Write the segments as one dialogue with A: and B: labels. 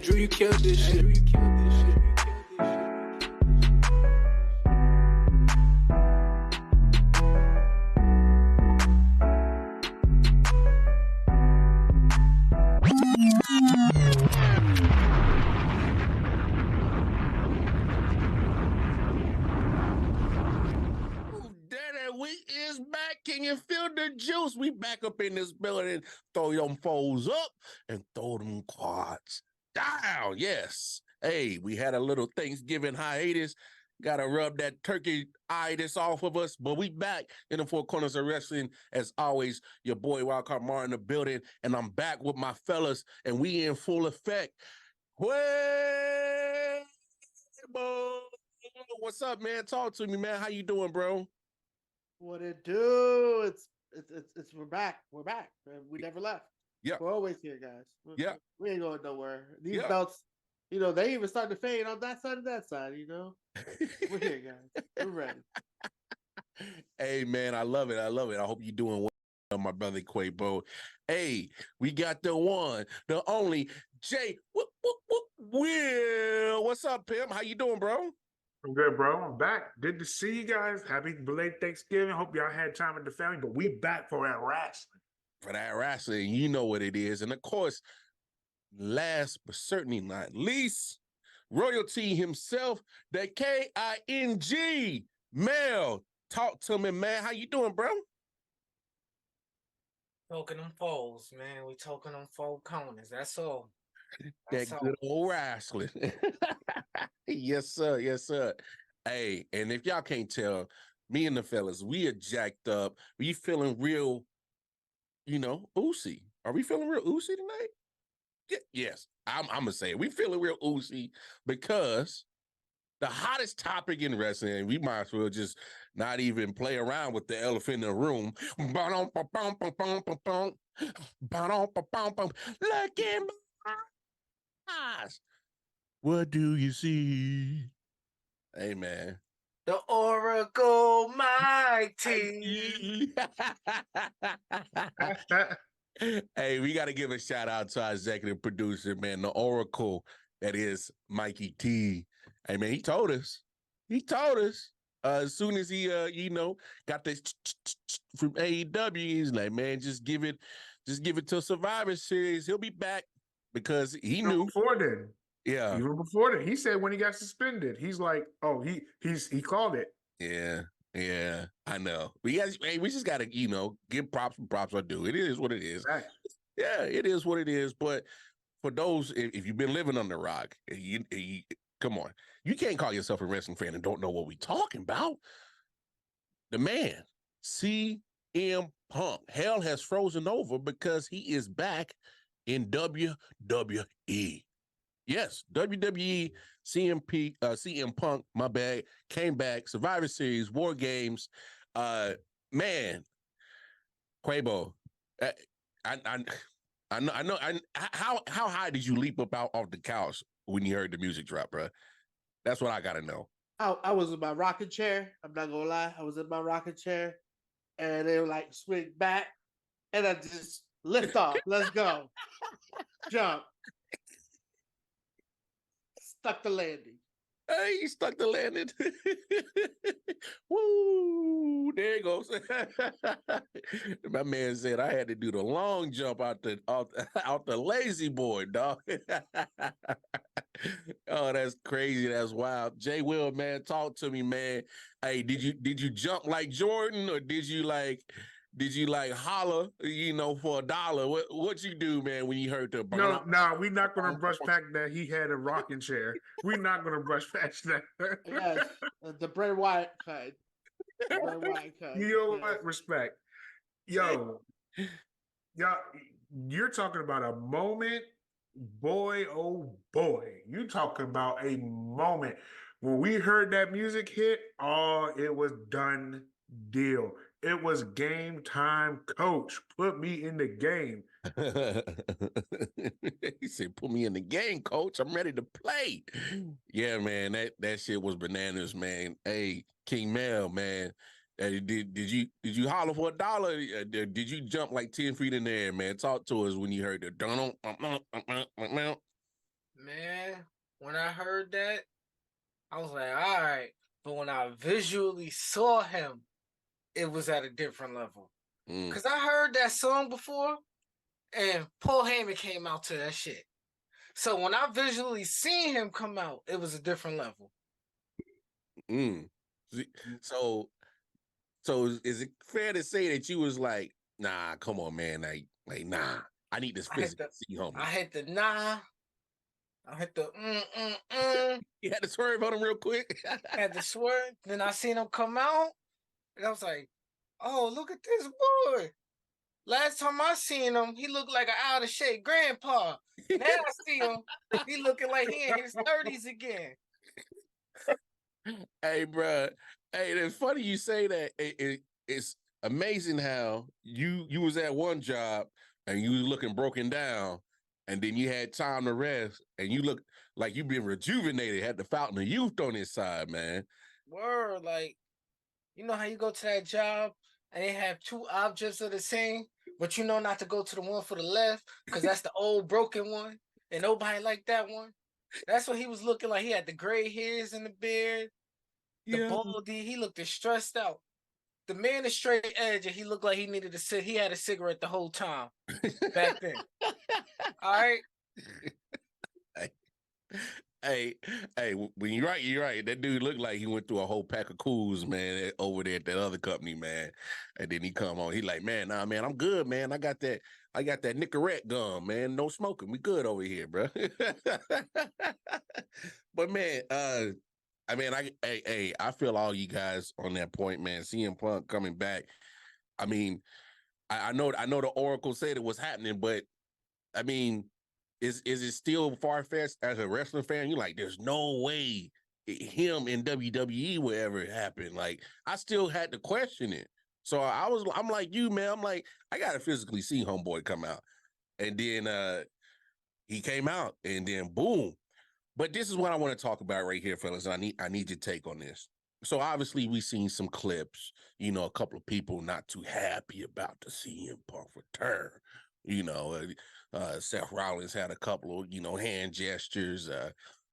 A: Drew, you killed this shit.
B: Can you feel the juice? We back up in this building. Throw them foes up and throw them quads down. Yes. Hey, we had a little Thanksgiving hiatus. Got to rub that turkey itis off of us, but we back in the four corners of wrestling. As always, your boy Wildcard Martin in the building, and I'm back with my fellas, and we in full effect. Quabo! What's up, man? Talk to me, man. How you doing, bro?
C: What it do? It's we're back. We're back. We never left.
B: Yeah,
C: we're always here, guys.
B: Yeah,
C: we ain't going nowhere. These belts, they even start to fade on that side and that side. We're here, guys. We're ready.
B: Hey, man, I love it. I hope you're doing well, my brother Quabo. Hey, we got the one, the only Jay Will. What's up, Pim? How you doing, bro?
D: I'm good, bro. I'm back. Good to see you guys. Happy belated Thanksgiving. Hope y'all had time with the family, but we back for that wrestling.
B: For that wrestling, you know what it is. And of course, last but certainly not least, royalty himself, the King Mel. Talk to me, man. How you doing, bro?
E: Talking them foes, man. We talking them four corners. That's all.
B: That good old wrestling. Yes, sir. Yes, sir. Hey, and if y'all can't tell, me and the fellas, we are jacked up. We feeling real, oozy. Are we feeling real oozy tonight? Yes, I'm going to say it. We feeling real oozy because the hottest topic in wrestling, we might as well just not even play around with the elephant in the room. Look in my eyes. What do you see? Hey, man.
E: The Oracle Mighty.
B: Hey, we got to give a shout out to our executive producer, man, the Oracle, that is Mikey T. Hey, man, he told us. As soon as he, got this from AEW, he's like, man, just give it to Survivor Series. He'll be back because he knew.
D: Before then.
B: Yeah.
D: Even before that. He said when he got suspended, he's like, oh, he called it.
B: Yeah, I know. We just got to, give props when props are due. It is what it is.
D: Right.
B: Yeah, it is what it is. But for those, if you've been living on the rock, you come on. You can't call yourself a wrestling fan and don't know what we talking about. The man, CM Punk. Hell has frozen over because he is back in WWE. Yes, WWE, CM Punk, my bad, came back, Survivor Series, War Games. Man, Quabo, I know. How high did you leap up off the couch when you heard the music drop, bro? That's what I gotta know.
C: I was in my rocking chair. I'm not gonna lie. I was in my rocking chair, and they were like swing back, and I just lift off. Let's go, jump. Stuck the landing.
B: Hey, he stuck the landing. Woo! There he goes. My man said I had to do the long jump out the lazy boy, dog. Oh, that's crazy. That's wild. Jay Will, man, talk to me, man. Hey, did you jump like Jordan, or did you holler, for $1? What you do, man, when you heard the
D: No, we're not gonna brush back that he had a rocking chair. We're not gonna brush past that.
C: Yes, the Bray Wyatt kind.
D: You know what? Respect. Yo, you're talking about a moment, boy, oh boy. You talking about a moment. When we heard that music hit, it was done deal. It was game time, coach. Put me in the game.
B: He said, put me in the game, coach. I'm ready to play. Yeah, man, that shit was bananas, man. Hey, King Mel, man. Did you holler for $1? Did you jump like 10 feet in the air, man? Talk to us when you heard the
E: Man, when I heard that, I was like, all right. But when I visually saw him, it was at a different level.
B: Mm.
E: Cause I heard that song before, and Paul Heyman came out to that shit. So when I visually seen him come out, it was a different level.
B: Mm. So, is it fair to say that you was like, nah, come on, man, like nah, I need this
E: I hit
B: physical
E: the,
B: see, homie.
E: I hit the nah. I hit the mm.
B: You had to swerve on him real quick.
E: Had to swerve. Then I seen him come out, and I was like, oh, look at this boy. Last time I seen him, he looked like an out of shape grandpa. Now I see him, he looking like he in his 30s again.
B: Hey, bro. Hey, it's funny you say that. It's amazing how you was at one job and you was looking broken down, and then you had time to rest, and you look like you've been rejuvenated. Had the fountain of youth on this side, man.
E: Word, like, you know how you go to that job and they have two objects of the same, but you know not to go to the one for the left because that's the old broken one, and nobody like that one. That's what he was looking like. He had the gray hairs in the beard, the
B: Yeah.
E: baldy. He looked stressed out. The man is straight edge, and he looked like he needed to sit. He had a cigarette the whole time back then. All right.
B: Hey, hey, when you're right, you're right. That dude looked like he went through a whole pack of cools, man, over there at that other company, man. And then he come on, he like, man, nah, man, I'm good, man. I got that Nicorette gum, man. No smoking. We good over here, bro. But man, I mean, I feel all you guys on that point, man. CM Punk coming back. I mean, I know the Oracle said it was happening, but I mean, is it still far fetched as a wrestling fan? You're like, there's no way him in WWE will ever happen. Like, I still had to question it. So I'm like you, man. I'm like, I gotta physically see Homeboy come out, and then he came out, and then boom. But this is what I want to talk about right here, fellas. And I need your take on this. So obviously we seen some clips, a couple of people not too happy about the CM Punk return. Seth Rollins had a couple of, hand gestures.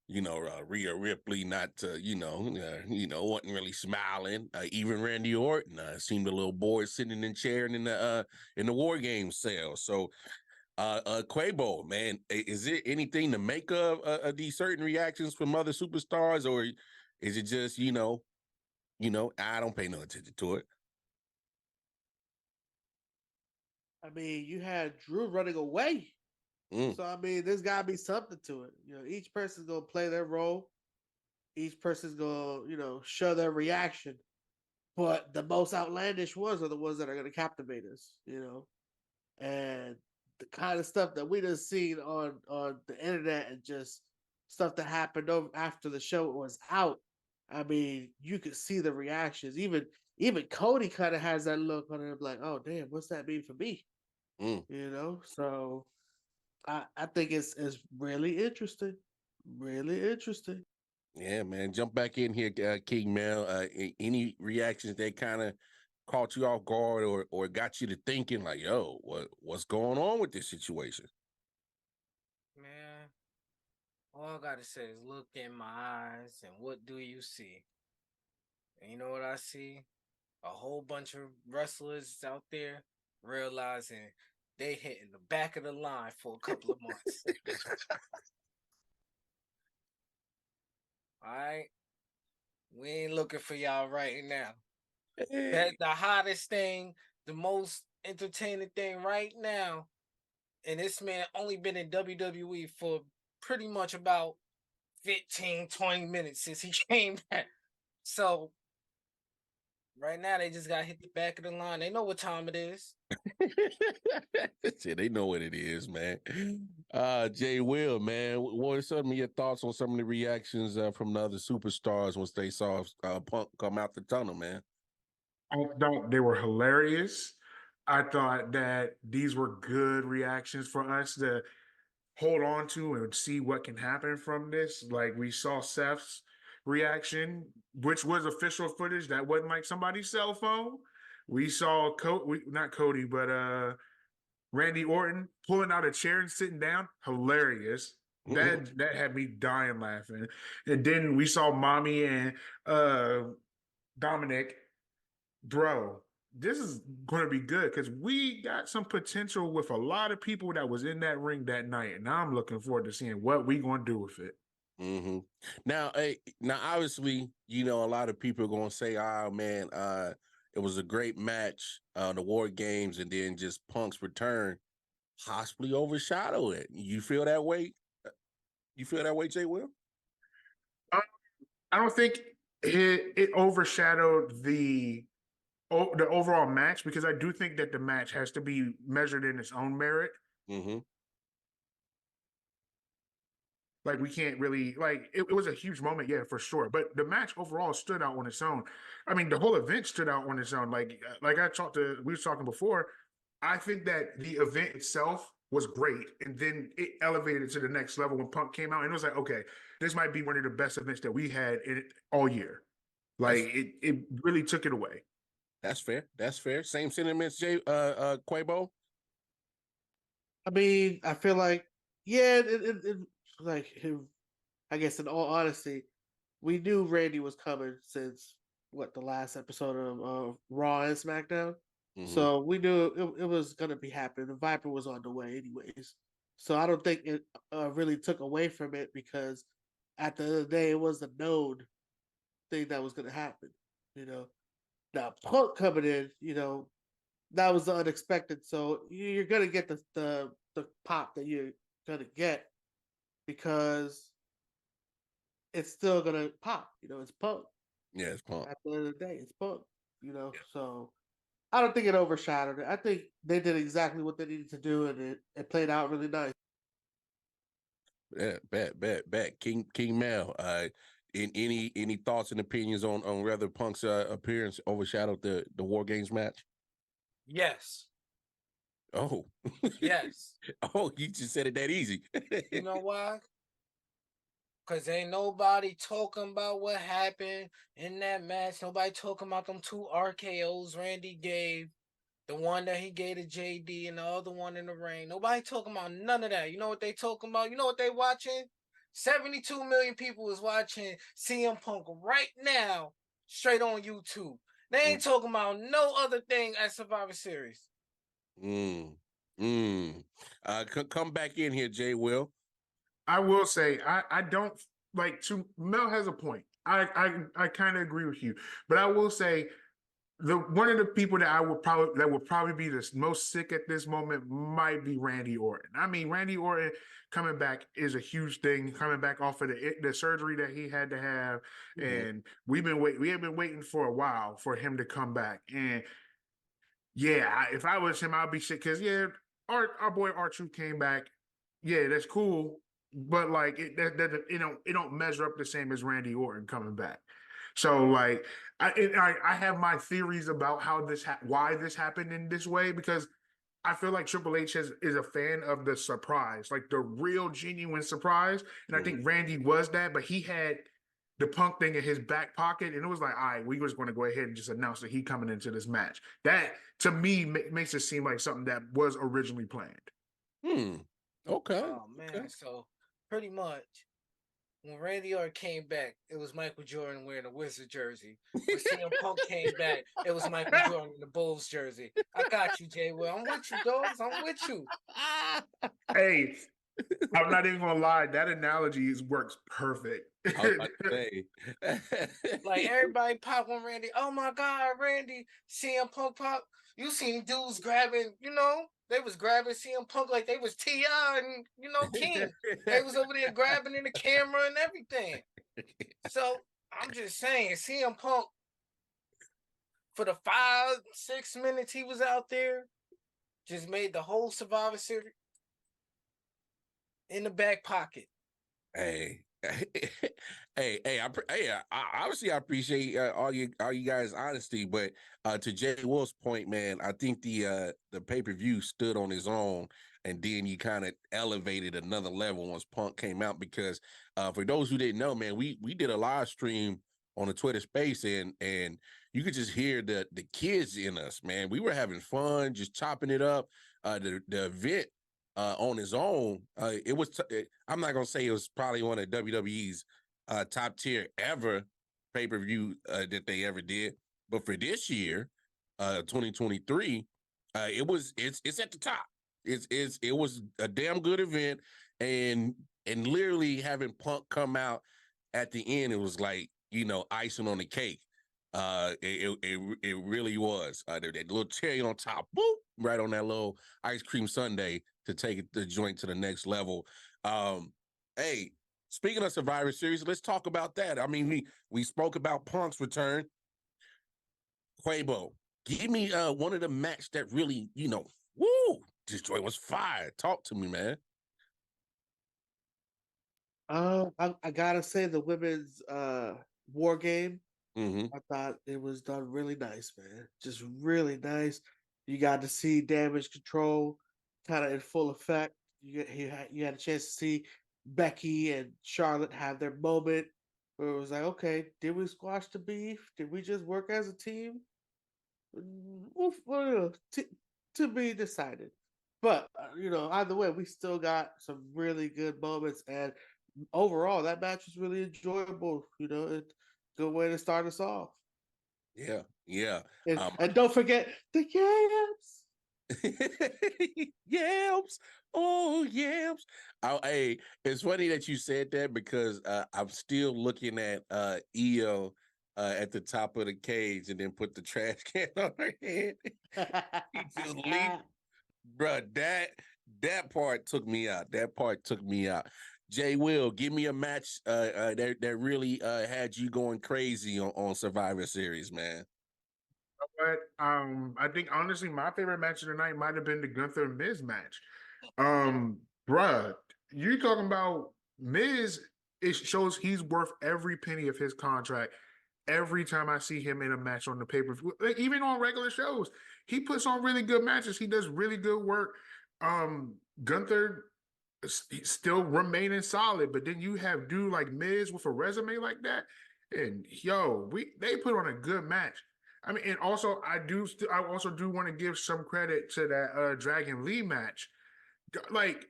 B: Rhea Ripley not, wasn't really smiling. Even Randy Orton seemed a little bored sitting in chair in the War Games cell. So Quabo, man, is there anything to make of these certain reactions from other superstars, or is it just I don't pay no attention to it?
C: I mean, you had Drew running away. So I mean, there's gotta be something to it. Each person's gonna play their role. Each person's gonna, show their reaction. But the most outlandish ones are the ones that are gonna captivate us. And the kind of stuff that we just seen on the internet and just stuff that happened over after the show was out. I mean, you could see the reactions. Even Cody kind of has that look on him, like, "Oh damn, what's that mean for me?" So I think it's really interesting, really interesting.
B: Yeah, man. Jump back in here, King Mel. Any reactions that kind of caught you off guard or got you to thinking like, yo, what's going on with this situation?
E: Man, all I gotta say is look in my eyes, and what do you see? And you know what I see? A whole bunch of wrestlers out there realizing they hitting the back of the line for a couple of months. All right, we ain't looking for y'all right now. That the hottest thing, the most entertaining thing right now, and this man only been in WWE for pretty much about 15, 20 minutes since he came back. So right now they just got to hit the back of the line. They know what time it is.
B: Yeah, they know what it is, man. Jay Will, man, what are some of your thoughts on some of the reactions from the other superstars once they saw Punk come out the tunnel, man?
D: I thought they were hilarious. I thought that these were good reactions for us to hold on to and see what can happen from this. Like we saw Seth's reaction, which was official footage that wasn't like somebody's cell phone. We saw not Cody, but Randy Orton pulling out a chair and sitting down. Hilarious. That had me dying laughing. And then we saw Mommy and Dominic. Bro, this is going to be good because we got some potential with a lot of people that was in that ring that night, and I'm looking forward to seeing what we going to do with it.
B: Mm-hmm. Now, obviously, a lot of people are going to say, "Oh man, it was a great match, the War Games, and then just Punk's return possibly overshadow it." You feel that way? You feel that way, Jay Will?
D: I don't think it overshadowed the overall match because I do think that the match has to be measured in its own merit.
B: Mm-hmm.
D: Like we can't really it was a huge moment, yeah, for sure. But the match overall stood out on its own. I mean, the whole event stood out on its own. Like we were talking before. I think that the event itself was great, and then it elevated it to the next level when Punk came out, and it was like, okay, this might be one of the best events that we had in all year. It really took it away.
B: That's fair. That's fair. Same sentiments, Quabo.
C: I mean, I feel like, yeah, I guess in all honesty, we knew Randy was coming since the last episode of Raw and SmackDown.
B: Mm-hmm.
C: So we knew it was going to be happening. The Viper was on the way anyways. So I don't think it really took away from it because at the end of the day, it was the known thing that was going to happen. Now Punk coming in, that was the unexpected. So you're going to get the pop that you're going to get because it's still going to pop. It's Punk.
B: Yeah, it's Punk.
C: At the end of the day, it's Punk. So I don't think it overshadowed it. I think they did exactly what they needed to do, and it played out really nice.
B: Yeah, bet. King Mel. Any thoughts and opinions on whether Punk's appearance overshadowed the War Games match?
E: Yes.
B: Oh.
E: Yes.
B: Oh, you just said it that easy.
E: You know why? Because ain't nobody talking about what happened in that match. Nobody talking about them 2 RKOs Randy gave. The one that he gave to JD and the other one in the ring. Nobody talking about none of that. You know what they talking about? You know what they watching? 72 million people is watching CM Punk right now, straight on YouTube. They ain't talking about no other thing at Survivor Series.
B: Come back in here, Jay Will.
D: I will say I don't Mel has a point. I kind of agree with you, but I will say one of the people that would probably be the most sick at this moment might be Randy Orton. I mean, Randy Orton coming back is a huge thing. Coming back off of the surgery that he had to have, and we have been waiting for a while for him to come back. And yeah, if I was him, I'd be sick because our boy R-Truth came back. Yeah, that's cool. But it don't measure up the same as Randy Orton coming back. So I have my theories about how why this happened in this way because I feel like Triple H is a fan of the surprise, like the real genuine surprise. And I think Randy was that, but he had the Punk thing in his back pocket, and it was like, all right, we was going to go ahead and just announce that he coming into this match. That to me makes it seem like something that was originally planned.
B: Okay.
E: Oh man,
B: okay.
E: So pretty much when Randy Orton came back, it was Michael Jordan wearing a Wizard jersey. When CM Punk came back, it was Michael Jordan in the Bulls jersey. I got you, Jay Will. I'm with you, dogs. I'm with you.
D: Hey, I'm not even gonna lie. That analogy works perfect.
B: I was about to say.
E: Like everybody pop on Randy. Oh my God, Randy. CM Punk pop. You seen dudes grabbing, they was grabbing CM Punk like they was T.I. and, King. They was over there grabbing in the camera and everything. So I'm just saying, CM Punk, for the 5-6 minutes he was out there, just made the whole Survivor Series in the back pocket.
B: Hey, obviously I appreciate all you guys' honesty, but to Jay Will's point, man, I think the pay-per-view stood on its own, and then you kind of elevated another level once Punk came out because for those who didn't know, man, we did a live stream on the Twitter Space, and you could just hear the kids in us, man. We were having fun, just chopping it up. The event on his own. It was. I'm not gonna say it was probably one of WWE's top tier ever pay-per-view that they ever did, but for this year, 2023, it's at the top. It was a damn good event, and literally having Punk come out at the end, it was like, icing on the cake. It really was. That little cherry on top, boop, right on that little ice cream sundae to take the joint to the next level. Hey, speaking of Survivor Series, let's talk about that. I mean, we spoke about Punk's return. Quabo, give me one of the match that really, woo, this joint was fire. Talk to me, man.
C: I gotta say the women's war game.
B: Mm-hmm.
C: I thought it was done really nice, man. Just really nice. You got to see damage control kind of in full effect. You had a chance to see Becky and Charlotte have their moment where it was like, okay, did we squash the beef? Did we just work as a team? Well, to be decided. But either way, we still got some really good moments, and overall, that match was really enjoyable. It's a good way to start us off.
B: Yeah, yeah.
C: And don't forget the yams.
B: Yams. Oh, yams. Hey, it's funny that you said that because I'm still looking at Io at the top of the cage and then put the trash can on her head. He just leaped. Bruh, that part took me out. That part took me out. Jay Will, give me a match that really had you going crazy on Survivor Series, man.
D: But I think honestly, my favorite match of the night might have been the Gunther and Miz match. Bruh, you talking about Miz? It shows he's worth every penny of his contract. Every time I see him in a match on the pay-per-view, like, even on regular shows, he puts on really good matches. He does really good work. Gunther he's still remaining solid, but then you have dude like Miz with a resume like that, and they put on a good match. I mean, and also I also do want to give some credit to that Dragon Lee match. Like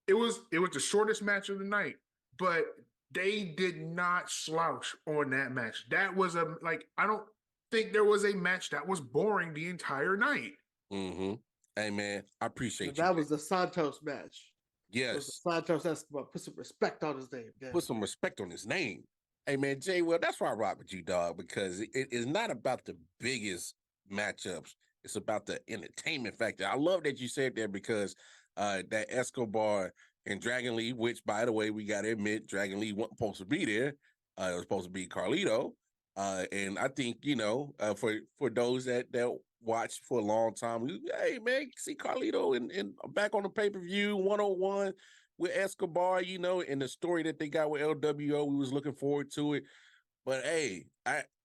D: it was the shortest match of the night, but they did not slouch on that match. That was I don't think there was a match that was boring the entire night.
B: Mm-hmm. Hey man, I appreciate you.
C: That was the Santos match.
B: Yes.
C: It was the Santos Escobar. Put some respect on his name. Damn.
B: Put some respect on his name. Hey man, Jay, well, that's why I rock with you, dog, because it is not about the biggest matchups. It's about the entertainment factor. I love that you said that because that Escobar and Dragon Lee, which by the way, we gotta admit, Dragon Lee wasn't supposed to be there. It was supposed to be Carlito. And I think, for those that watched for a long time, hey man, see Carlito and back on the pay-per-view 101 with Escobar, and the story that they got with LWO, we was looking forward to it. But hey,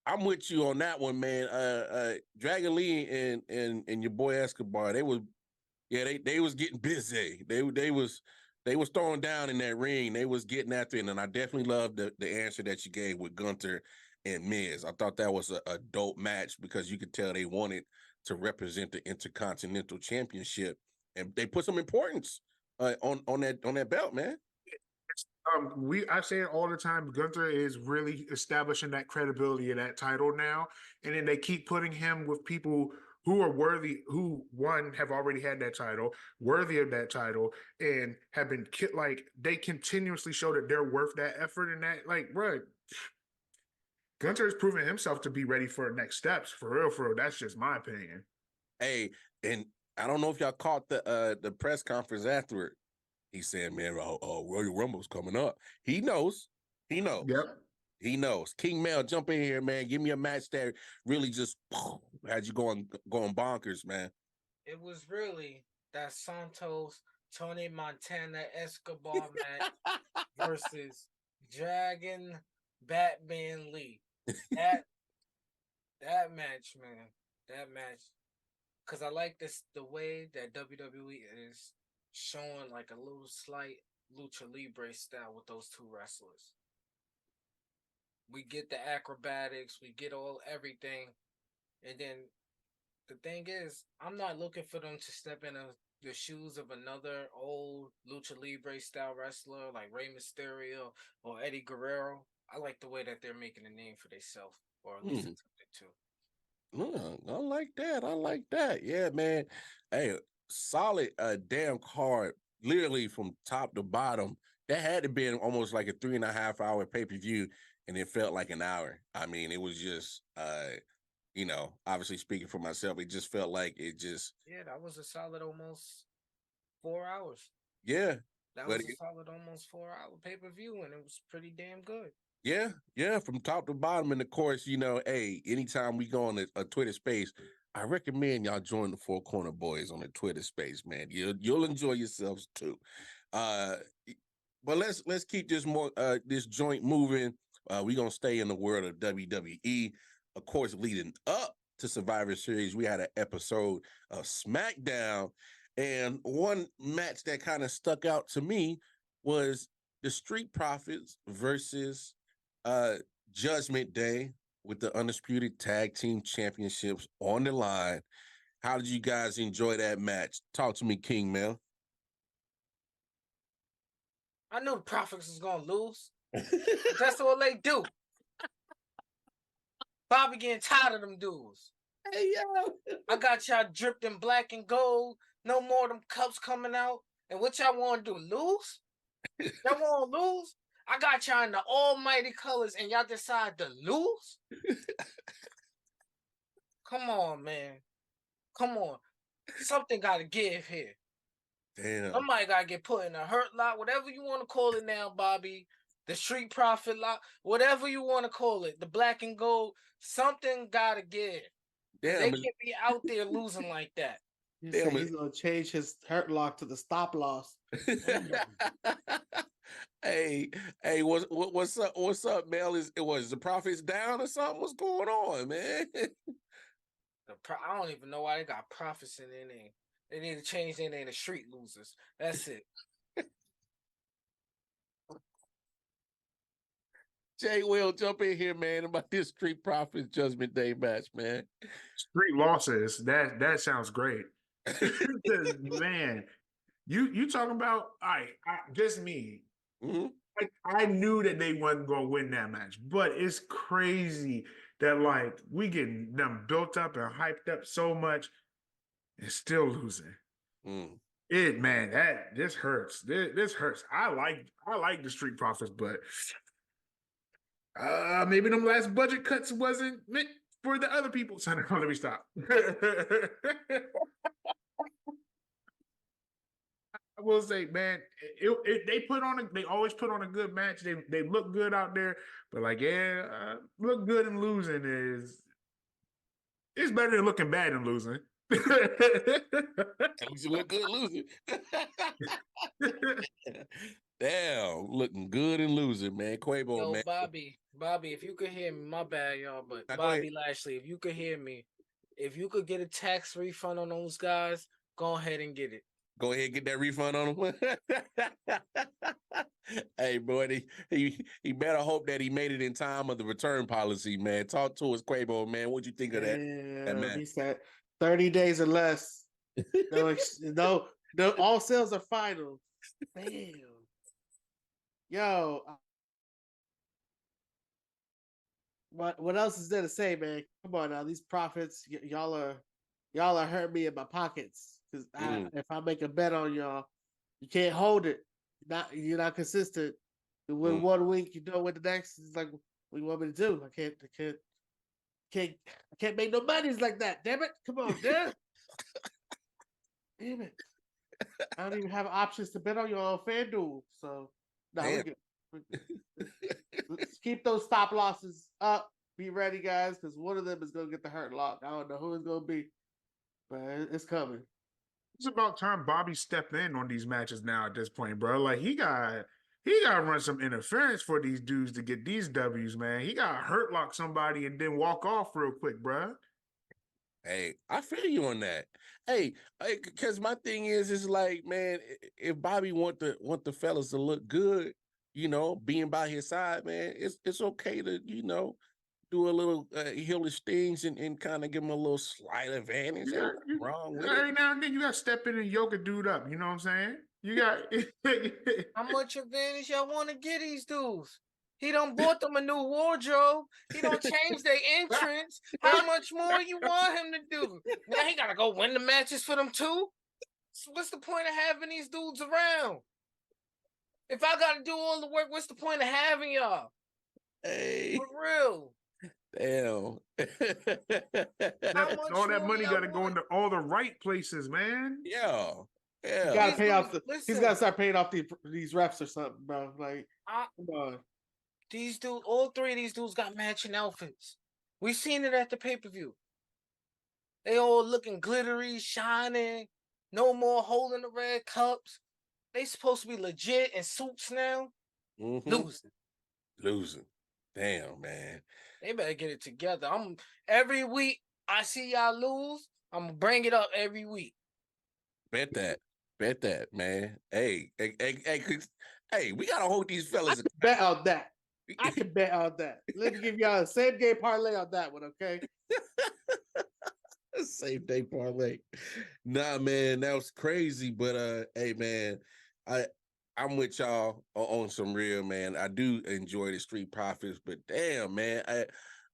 B: I'm with you on that one, man. Dragon Lee and your boy Escobar, they was getting busy. They was throwing down in that ring. They was getting after it, and I definitely loved the answer that you gave with Gunther and Miz. I thought that was a dope match because you could tell they wanted to represent the Intercontinental Championship, and they put some importance on that belt, man.
D: I say it all the time. Gunther is really establishing that credibility of that title now, and then they keep putting him with people who are worthy, who one have already had that title, worthy of that title, and have been they continuously show that they're worth that effort and that, bro. Gunther has proven himself to be ready for next steps. For real. That's just my opinion.
B: Hey, and I don't know if y'all caught the press conference afterward. He said, man, Royal Rumble's coming up. He knows.
D: Yep.
B: He knows. King Mel, jump in here, man. Give me a match that really just had you going bonkers, man.
E: It was really that Santos Tony Montana Escobar match versus Dragon Batman Lee. That match, man. That match. Because I like the way that WWE is showing like a little slight lucha libre style with those two wrestlers. We get the acrobatics, we get everything, and then the thing is, I'm not looking for them to step in a the shoes of another old lucha libre style wrestler like Rey Mysterio or Eddie Guerrero. I like the way that they're making a name for themselves, or at least attempting to.
B: I like that. I like that. Yeah, man. Hey, solid damn card, literally from top to bottom. That had to been almost like a 3.5 hour pay-per-view, and it felt like an hour. I mean, it was just obviously speaking for myself, it just felt like it just
E: that was a solid almost 4 hours.
B: Yeah.
E: That was a solid almost 4 hour pay-per-view, and it was pretty damn good.
B: Yeah, from top to bottom. And of course, hey, anytime we go on a Twitter space, I recommend y'all join the Four Corner Boys on the Twitter space, man. You'll enjoy yourselves too. But let's keep this joint moving. We're gonna stay in the world of WWE. Of course, leading up to Survivor Series, we had an episode of SmackDown, and one match that kind of stuck out to me was the Street Profits versus Judgment Day, with the Undisputed Tag Team Championships on the line. How did you guys enjoy that match? Talk to me, King Mel.
E: I knew the Profits was gonna lose. That's what they do. Bobby getting tired of them dudes.
B: Hey, yo.
E: I got y'all dripped in black and gold. No more of them cups coming out. And what y'all want to do? Lose? Y'all want to lose? I got y'all in the almighty colors and y'all decide to lose? Come on, man. Come on. Something got to give here.
B: Damn.
E: Somebody got to get put in a hurt lot, whatever you want to call it now, Bobby. The Street Profit lot, whatever you want to call it. The black and gold. Something got to give. Damn, they can't be out there losing like that.
C: He's going to change his hurt lock to the stop loss.
B: Hey, what's up? What's up, Mel? Was the Profits down or something? What's going on, man?
E: I don't even know why they got Profits in their name. They need to change their name to Street Losers. That's it.
B: Jay Will, jump in here, man, about this Street Profits Judgment Day match, man.
D: Street losses. That sounds great. Man, you talking about just me.
B: Mm-hmm.
D: I knew that they wasn't gonna win that match, but it's crazy that we getting them built up and hyped up so much and still losing. This hurts. This hurts. I like the Street Profits, but maybe them last budget cuts wasn't meant for the other people. So let me stop. I will say, man, they always put on a good match. They look good out there, but look good and losing it's better than looking bad and losing.
B: At least you look good losing. Damn, looking good and losing, man. Quabo, man.
E: Bobby, if you could hear me, my bad, y'all, but Bobby Lashley, if you could hear me, if you could get a tax refund on those guys, go ahead and get it.
B: Go ahead and get that refund on him. Hey, boy, he better hope that he made it in time of the return policy, man. Talk to us, Quavo, man. What'd you think of that?
C: Yeah, he said 30 days or less. No, all sales are final. Damn. Yo. What else is there to say, man? Come on now, these Profits, y'all are hurting me in my pockets. Because if I make a bet on y'all, you can't hold it. You're not consistent. You win 1 week, you don't win the next. It's like, what do you want me to do? I can't make no monies like that. Damn it! Come on, damn. Damn it! I don't even have options to bet on y'all on FanDuel. So no, let's keep those stop losses up. Be ready, guys, because one of them is gonna get the hurt lock. I don't know who it's gonna be, but it's coming.
D: It's about time Bobby stepped in on these matches now at this point, bro. He got to run some interference for these dudes to get these W's, man. He got to hurt lock somebody and then walk off real quick, bro.
B: Hey, I feel you on that. Hey, because my thing is like, man, if Bobby want the fellas to look good, being by his side, man, it's okay to, do a little heelish things and kind of give him a little slight advantage. Ain't nothing wrong with
D: every
B: it.
D: now and then you got to step in and yoke a dude up. You know what I'm saying? You got
E: How much advantage y'all want to get these dudes? He done bought them a new wardrobe. He don't change their entrance. How much more you want him to do? Now he gotta go win the matches for them too. So what's the point of having these dudes around? If I gotta do all the work, what's the point of having y'all?
B: Hey,
E: For real.
B: damn.
D: all that money got to go into all the right places, man.
B: Yeah.
C: You
B: Yeah.
C: gotta
E: These
C: pay off
E: dudes-
C: the. He's
E: listen.
C: gotta start paying off these refs or something, bro. Like, come on.
E: These dudes, all three of these dudes got matching outfits. We seen it at the pay-per-view. They all looking glittery, shining. No more holding the red cups. They supposed to be legit in suits now.
B: Mhm. Losing. Damn, man.
E: They better get it together. Every week I see y'all lose. I'm gonna bring it up every week.
B: Bet that, man. Hey, we gotta hold these
C: I
B: fellas.
C: can bet on that. I can bet on that. Let me give y'all a same game parlay on that one, okay?
B: Same day parlay. Nah, man, that was crazy. But hey, man, I'm with y'all on some real, man. I do enjoy the Street Profits, but damn, man,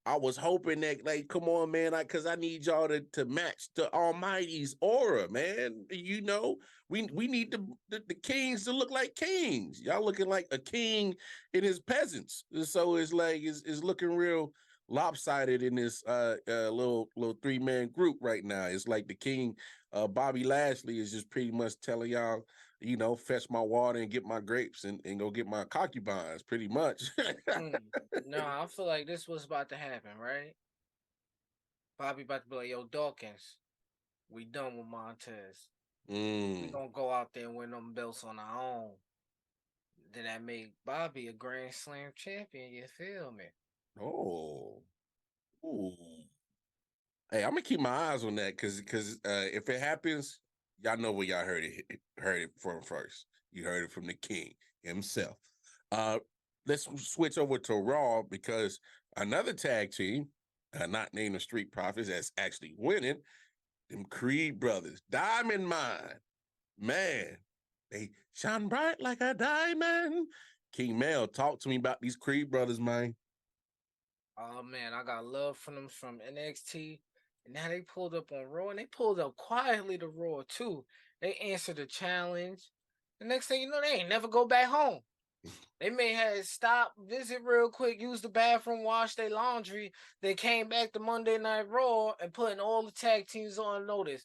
B: I was hoping that, like, come on, man, because I need y'all to match the Almighty's aura, man. You know, we need the kings to look like kings. Y'all looking like a king and his peasants. So it's like it's looking real lopsided in this little 3-man group right now. It's like the king, Bobby Lashley, is just pretty much telling y'all, you know, fetch my water and get my grapes and go get my concubines, pretty much.
E: No, I feel like this was about to happen, right? Bobby about to be like, yo, Dawkins, we done with Montez. We gonna go out there and win them belts on our own. Then that made Bobby a Grand Slam champion, you feel me?
B: Oh. Ooh. Hey, I'm gonna keep my eyes on that because if it happens, y'all know where y'all heard it from first. You heard it from the king himself. Let's switch over to Raw because another tag team, not named the Street Profits, that's actually winning, them Creed brothers, Diamond Mine. Man, they shine bright like a diamond. King Mel, talk to me about these Creed brothers, man.
E: Oh man, I got love from them from NXT. And now they pulled up on Raw and they pulled up quietly to Raw too. They answered the challenge. The next thing you know, they ain't never go back home. They may have stopped, visit real quick, use the bathroom, wash their laundry. They came back to Monday Night Raw and putting all the tag teams on notice.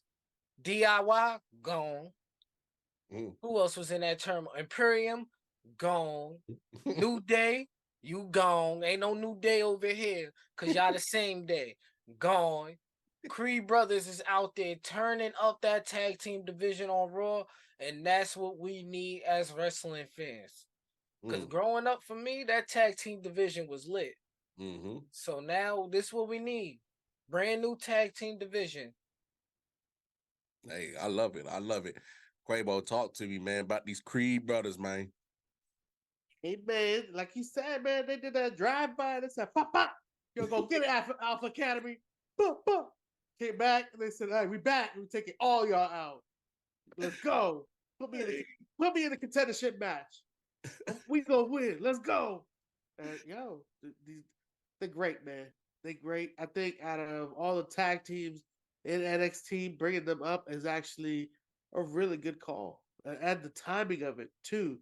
E: DIY, gone. Who else was in that term? Imperium, gone. New Day, you gone. Ain't no New Day over here because y'all the same day. Gone. Creed Brothers is out there turning up that tag team division on Raw, and that's what we need as wrestling fans. Because growing up for me, that tag team division was lit. So now this is what we need. Brand new tag team division.
B: Hey, I love it. I love it. Quabo, talk to me, man, about these Creed brothers, man.
C: Hey, man, like you said, man, they did that drive-by. They said, pop, pop. Yo, go get it, Alpha Academy. Boom, boom. Came back, and they said, all right, we back. We're taking all y'all out. Let's go. Put me in the contendership match. We gonna win. Let's go. Yo, they're great, man. They're great. I think out of all the tag teams in NXT, bringing them up is actually a really good call. And the timing of it, too.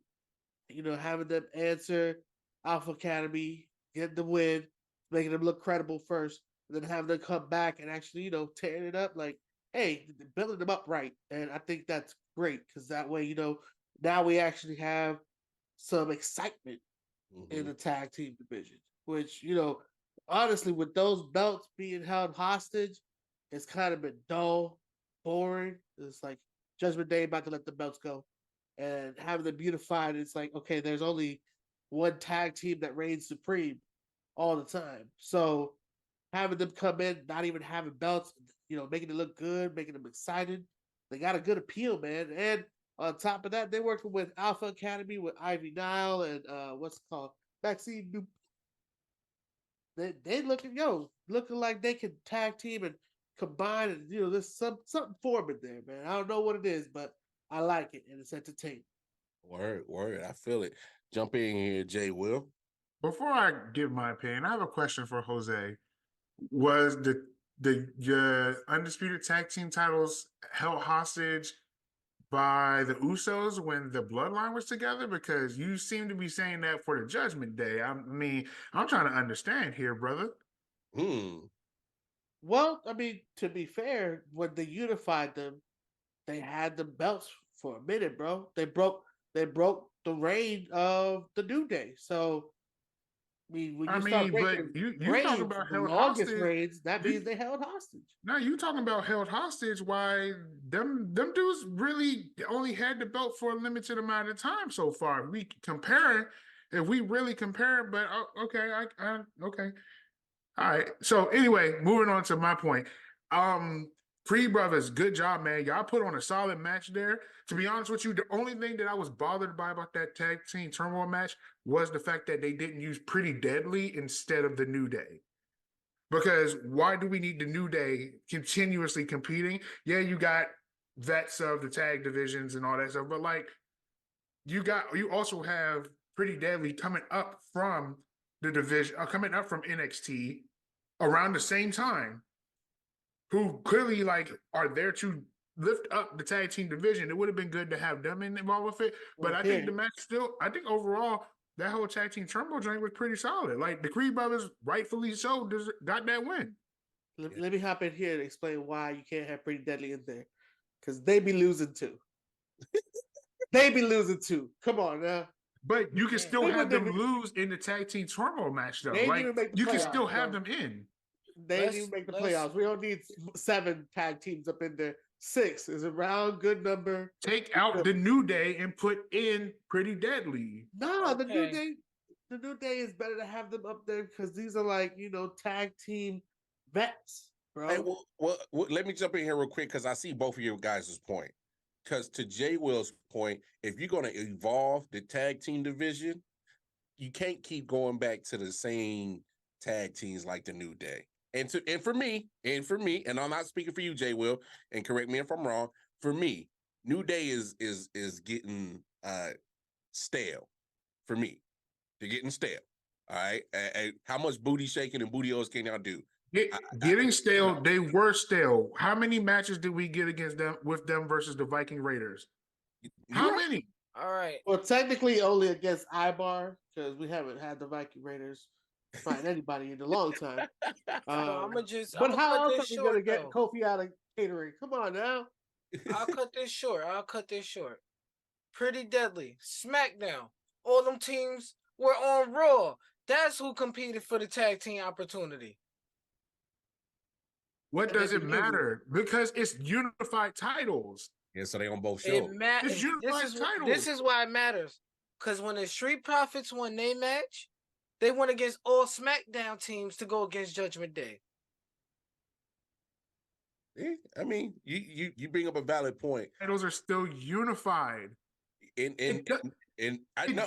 C: You know, having them answer Alpha Academy, get the win, making them look credible first, and then having them come back and actually, you know, tearing it up like, hey, building them up right. And I think that's great because that way, you know, now we actually have some excitement in the tag team division, which, you know, honestly, with those belts being held hostage, it's kind of been dull, boring. It's like Judgment Day about to let the belts go. And having them unified, it's like, okay, there's only one tag team that reigns supreme all the time. So having them come in, not even having belts, you know, making it look good, making them excited. They got a good appeal, man. And on top of that, they're working with Alpha Academy with Ivy Nile and what's it called? Maxine they looking like they can tag team and combine, and there's something forming there, man. I don't know what it is, but I like it and it's entertaining.
B: Word. I feel it. Jump in here, Jay Will.
D: Before I give my opinion, I have a question for Jose. Was the undisputed tag team titles held hostage by the Usos when the Bloodline was together? Because you seem to be saying that for the Judgment Day. I mean, I'm trying to understand here, brother.
C: Well, I mean, to be fair, when they unified them, they had the belts for a minute, bro. They broke the reign of the New Day. So when you start
D: but
C: breaking
D: you talk
C: reigns,
D: about
C: the
D: held
C: longest
D: hostage.
C: reigns, that means they held hostage.
D: Now you talking about held hostage? Why them dudes really only had the belt for a limited amount of time so far? If we really compare, but okay, okay, all right. So anyway, moving on to my point. Free Brothers, good job, man. Y'all put on a solid match there. To be honest with you, the only thing that I was bothered by about that tag team turmoil match was the fact that they didn't use Pretty Deadly instead of the New Day. Because why do we need the New Day continuously competing? Yeah, you got vets of the tag divisions and all that stuff, but like you also have Pretty Deadly coming up from the division, coming up from NXT around the same time, who clearly like are there to lift up the tag team division. It would have been good to have them involved with it, but I think the match I think overall that whole tag team turmoil joint was pretty solid. Like the Creed brothers, rightfully so, got that win.
C: Let me hop in here and explain why you can't have Pretty Deadly in there, because they be losing too. They be losing too. Come on now.
D: But you can still have them lose in the tag team turmoil match, though.
C: They
D: like
C: even make the
D: you
C: playoffs,
D: can still have
C: bro.
D: them in.
C: They didn't even make the playoffs. We don't need 7 tag teams up in there. 6 is a round good number.
D: Take out the New Day and put in Pretty Deadly.
C: No, the New Day is better to have them up there because these are like tag team vets, bro.
B: Hey, well, let me jump in here real quick because I see both of your guys' point. Because to Jay Will's point, if you're going to evolve the tag team division, you can't keep going back to the same tag teams like the New Day. And for me, and I'm not speaking for you, Jay Will, and correct me if I'm wrong. For me, New Day is getting stale. For me, they're getting stale. All right, how much booty shaking and booty oils can y'all do?
D: Getting stale, they were stale. How many matches did we get against them with them versus the Viking Raiders? How many?
E: All right.
C: Well, technically only against Ibar because we haven't had the Viking Raiders fight anybody in a long time. But how else are we gonna get Kofi out of catering? Come on now.
E: I'll cut this short. Pretty Deadly, SmackDown. All them teams were on Raw. That's who competed for the tag team opportunity.
D: What does it matter? Because it's unified titles.
B: Yeah, so they on both shows.
E: It matters. This is why it matters. Because when the Street Profits won their match, they went against all SmackDown teams to go against Judgment Day.
B: Yeah, I mean, you bring up a valid point.
D: Titles are still unified.
B: It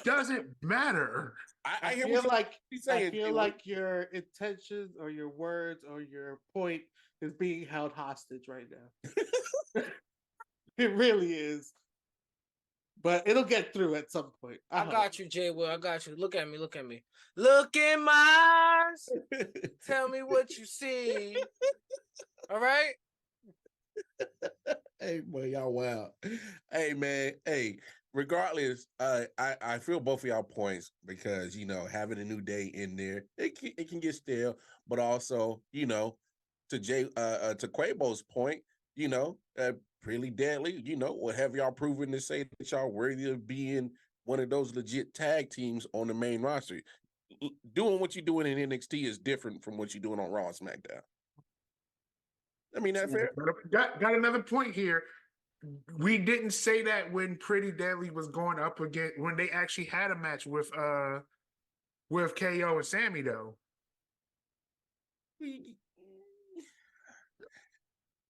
D: doesn't matter.
C: I feel like your intentions or your words or your point is being held hostage right now. It really is. But it'll get through at some point.
E: I got you, Jay Will. I got you. Look at me. Look in my eyes. Tell me what you see. All right?
B: Hey, boy, y'all wild. Hey, man. Hey, regardless, I feel both of y'all points because, having a New Day in there, it can get stale. But also, to Quavo's point, Pretty Deadly, what have y'all proven to say that y'all worthy of being one of those legit tag teams on the main roster? Doing what you're doing in NXT is different from what you're doing on Raw and SmackDown. I mean, that's fair.
D: Got another point here. We didn't say that when Pretty Deadly was going up against when they actually had a match with KO and Sammy though.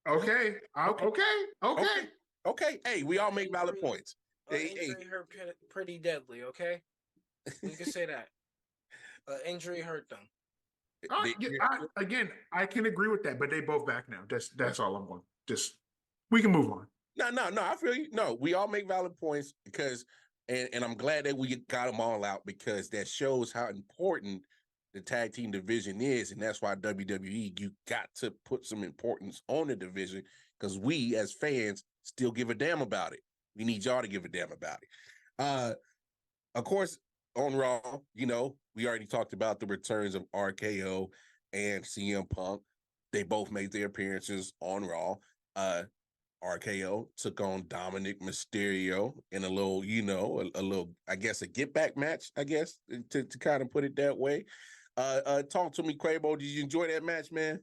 D: Okay.
B: Hey, we all make valid points.
E: Injury hurt Pretty Deadly. Okay, we can say that. Injury hurt them.
D: I can agree with that, but they both back now. That's all I'm going. Just we can move on.
B: No, I feel you. No, we all make valid points because, and I'm glad that we got them all out because that shows how important the tag team division is, and that's why WWE, you got to put some importance on the division because we as fans still give a damn about it. We need y'all to give a damn about it. Of course, on Raw, we already talked about the returns of RKO and CM Punk. They both made their appearances on Raw. RKO took on Dominic Mysterio in a little, a little, I guess, a get back match, I guess, to kind of put it that way. Talk to me, Quabo. Did you enjoy that match, man?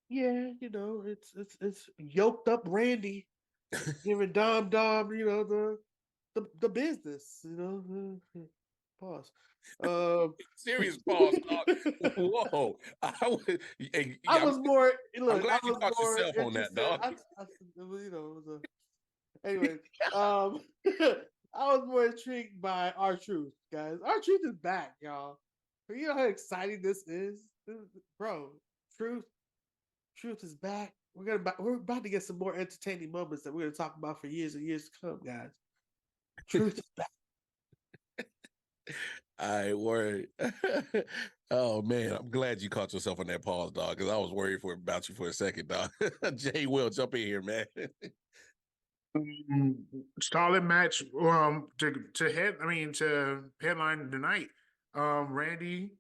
C: Yeah, it's yoked up Randy giving Dom, the business, Pause.
B: Serious pause, dog. Whoa.
C: I was more. Look,
B: I'm glad
C: I
B: you
C: was
B: caught
C: more
B: yourself on that, dog.
C: Anyway, I was more intrigued by R-Truth, guys. R-Truth is back, y'all. You know how exciting this is, bro. Truth is back. We're about to get some more entertaining moments that we're gonna talk about for years and years to come, guys. Truth is back.
B: All right, word. Oh man, I'm glad you caught yourself on that pause, dog, because I was worried about you for a second, dog. Jay Will, jump in here, man.
D: Solid match. To headline the night. Randy,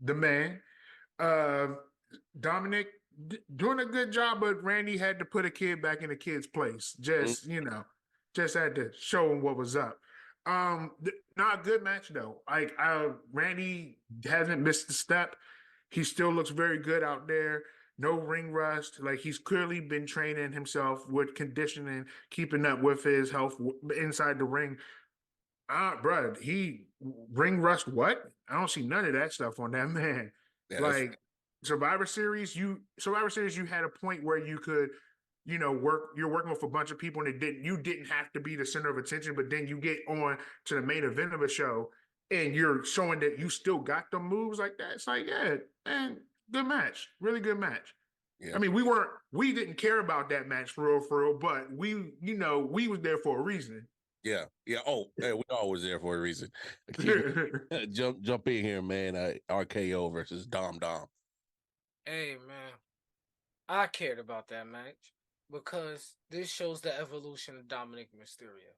D: the man. Dominic doing a good job, but Randy had to put a kid back in the kid's place. Just had to show him what was up. Not a good match though. Randy hasn't missed a step. He still looks very good out there. No ring rust. Like he's clearly been training himself with conditioning, keeping up with his health inside the ring. Bruh, he ring rust. What? I don't see none of that stuff on that man.
B: Yeah,
D: Survivor Series, you had a point where you could, work. You're working with a bunch of people, and you didn't have to be the center of attention. But then you get on to the main event of a show, and you're showing that you still got the moves like that. It's like, yeah, man, good match, really good match.
B: yeah.
D: I mean, we didn't care about that match for real, but we was there for a reason.
B: Yeah. Oh, hey, we always there for a reason. Jump in here, man. RKO versus Dom.
E: Hey, man. I cared about that match because this shows the evolution of Dominic Mysterio.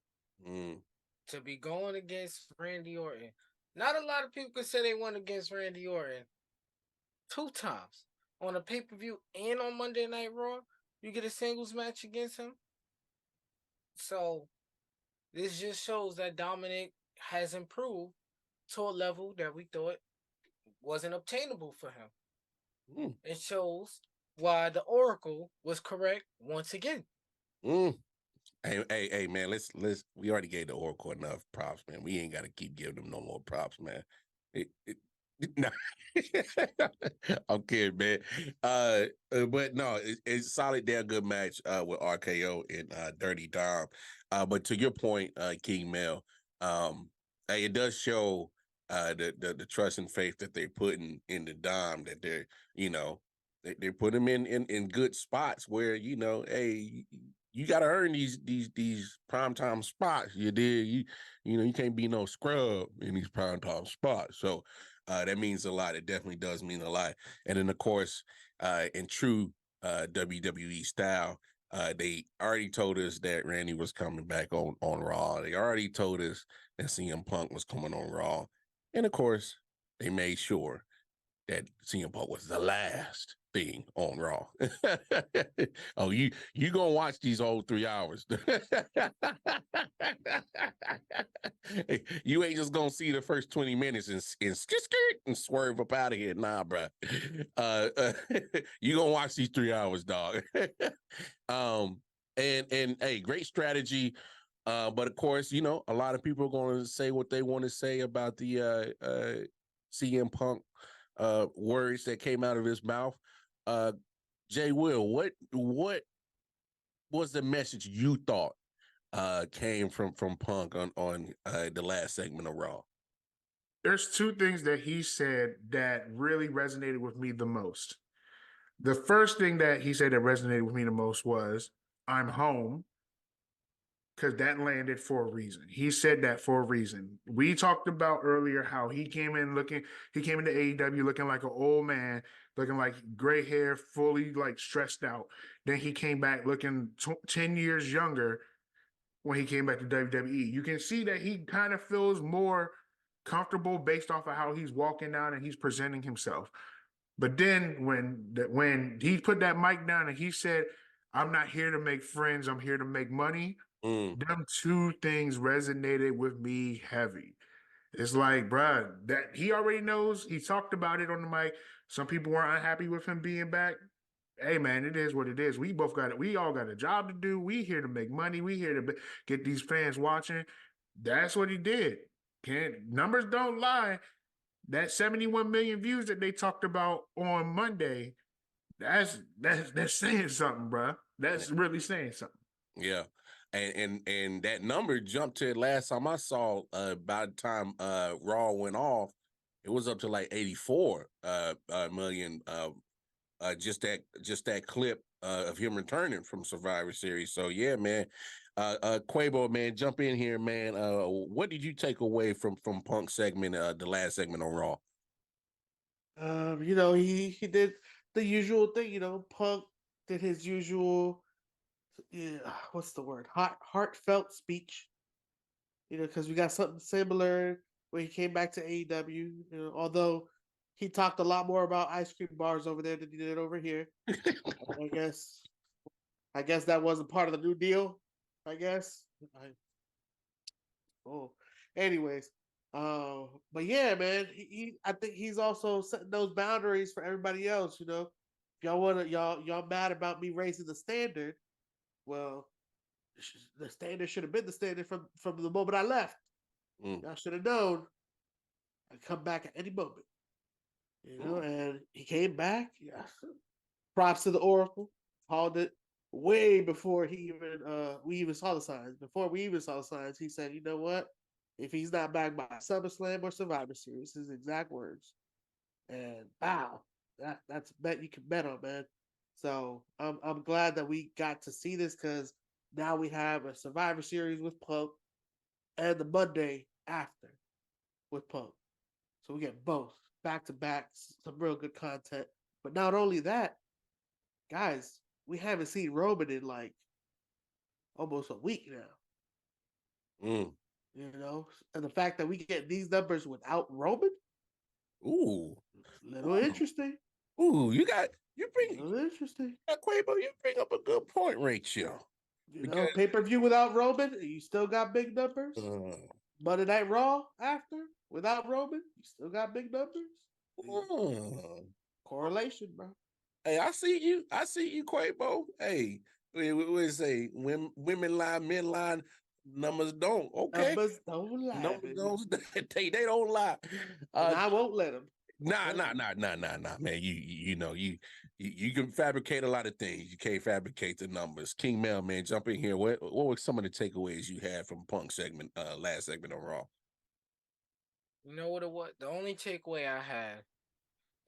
E: To be going against Randy Orton. Not a lot of people can say they went against Randy Orton 2 times. On a pay-per-view and on Monday Night Raw, you get a singles match against him. So this just shows that Dominic has improved to a level that we thought wasn't obtainable for him. It shows why the Oracle was correct once again.
B: Hey, man, let's we already gave the Oracle enough props, man. We ain't gotta keep giving them no more props, man. No. I'm kidding, man. But no, it's solid, damn good match with RKO and Dirty Dom. But to your point, King Mel, it does show the trust and faith that they're putting in the Dom, that they're, they put him in good spots where, hey, you got to earn these primetime spots. You did. You can't be no scrub in these primetime spots. So that means a lot. It definitely does mean a lot. And then, of course, in true WWE style, they already told us that Randy was coming back on Raw. They already told us that CM Punk was coming on Raw. And, of course, they made sure that CM Punk was the last thing on Raw. Oh, you gonna watch these whole 3 hours. You ain't just gonna see the first 20 minutes and swerve up out of here. Nah, bro. You gonna watch these 3 hours, dog. And hey, great strategy. But of course, a lot of people are going to say what they want to say about the CM Punk words that came out of his mouth. Jay Will, what was the message you thought came from Punk on the last segment of Raw?
D: there's two things that he said that really resonated with me the most. The first thing that he said that resonated with me the most was, I'm home, because that landed for a reason. He said that for a reason. We talked about earlier how he came into AEW looking like an old man, looking like gray hair, fully like stressed out. Then he came back looking 10 years younger when he came back to WWE. You can see that he kind of feels more comfortable based off of how he's walking down and he's presenting himself. But then when he put that mic down and he said, I'm not here to make friends, I'm here to make money. Them two things resonated with me heavy. It's like, bruh, that he already knows. He talked about it on the mic. Some people weren't unhappy with him being back. Hey, man, it is what it is. We both got it. We all got a job to do. We here to make money. We here to get these fans watching. That's what he did. Numbers don't lie. That 71 million views that they talked about on Monday, that's saying something, bruh. That's really saying something.
B: Yeah. And that number jumped to last time I saw, by the time Raw went off, it was up to like 84 million. Just that clip of him returning from Survivor Series. So yeah, man. Quabo, man, jump in here, man. What did you take away from Punk's segment, the last segment on Raw?
C: He did the usual thing. Punk did his usual, what's the word? Heartfelt speech. Because we got something similar when he came back to AEW. Although he talked a lot more about ice cream bars over there than he did over here. I guess that wasn't part of the new deal. I guess. Anyways, but yeah, man, I think he's also setting those boundaries for everybody else. If y'all mad about me raising the standard, well, the standard should have been the standard from the moment I left. Y'all should have known I'd come back at any moment. And he came back. Yeah. Props to the Oracle. Called it way before we even saw the signs. Before we even saw the signs, he said, you know what? If he's not back by SummerSlam or Survivor Series, his exact words. And wow, that's a bet you can bet on, man. So I'm glad that we got to see this, because now we have a Survivor Series with Punk and the Monday after with Punk. So we get both back to back, some real good content. But not only that, guys, we haven't seen Roman in like almost a week now. And the fact that we get these numbers without Roman, little interesting.
B: You bring up a good point, Rachel.
C: Pay-per-view without Roman, you still got big numbers. Monday Night Raw after without Roman, you still got big numbers. Correlation, bro.
B: Hey, I see you, Quavo. Hey, we say women lie, men lie, numbers don't. Okay,
C: numbers don't lie.
B: Numbers don't. They don't lie.
C: And I won't let them.
B: Nah, man. You can fabricate a lot of things. You can't fabricate the numbers. King Mel, man, jump in here. What were some of the takeaways you had from Punk segment, last segment on Raw?
E: You know what it was? The only takeaway I had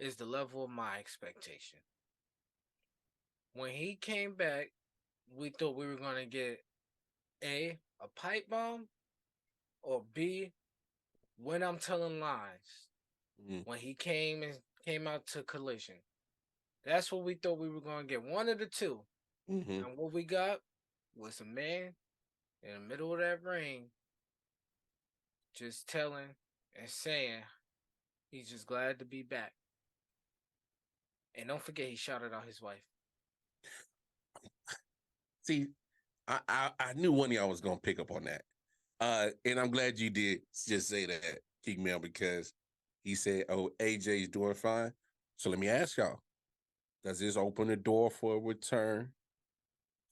E: is the level of my expectation. When he came back, we thought we were gonna get a pipe bomb, or B, when I'm telling lies. When he came out to Collision, that's what we thought we were gonna get. One of the two. And what we got was a man in the middle of that ring, just telling and saying he's just glad to be back. And don't forget, he shouted out his wife.
B: See, I knew one of y'all was gonna pick up on that, and I'm glad you did just say that, King Mel, because he said, "Oh, AJ's doing fine." So let me ask y'all: does this open the door for a return